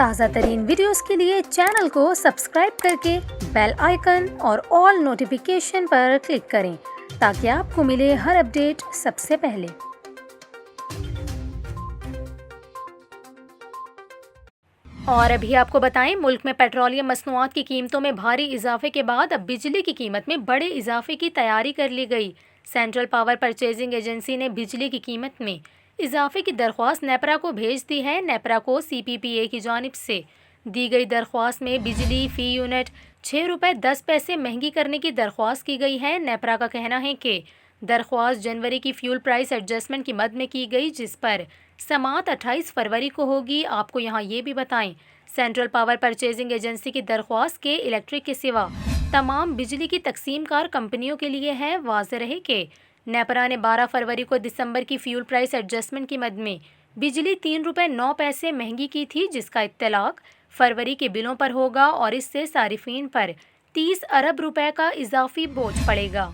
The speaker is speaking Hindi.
ताज़ा तरीन वीडियोस के लिए चैनल को सब्सक्राइब करके बेल आइकन और ऑल नोटिफिकेशन पर क्लिक करें ताकि आपको मिले हर अपडेट सबसे पहले। और अभी आपको बताएं, मुल्क में पेट्रोलियम मसनूआत की कीमतों में भारी इजाफे के बाद अब बिजली की कीमत में बड़े इजाफे की तैयारी कर ली गई। सेंट्रल पावर परचेजिंग एजेंसी ने बिजली की कीमत में इजाफे की दरख्वास्त नेपरा को भेज दी है। नेपरा को CPPA की जानिब से दी गई दरख्वास्त में बिजली फ़ी यूनिट 6 रुपये 10 पैसे महंगी करने की दरख्वास्त की गई है। नेपरा का कहना है कि दरख्वास्त जनवरी की फ्यूल प्राइस एडजस्टमेंट की मद में की गई, जिस पर समाअत 28 फरवरी को होगी। आपको यहाँ ये भी बताएं, सेंट्रल पावर परचेजिंग एजेंसी की दरख्वास्त के इलेक्ट्रिक के सिवा तमाम बिजली की तकसीमकार कंपनियों के लिए है। वाज़ेह रहे कि नेपरा ने 12 फरवरी को दिसंबर की फ्यूल प्राइस एडजस्टमेंट की मद में बिजली 3 रुपये 9 पैसे महंगी की थी, जिसका इत्तलाक फरवरी के बिलों पर होगा और इससे सारिफीन पर 30 अरब रुपए का इजाफी बोझ पड़ेगा।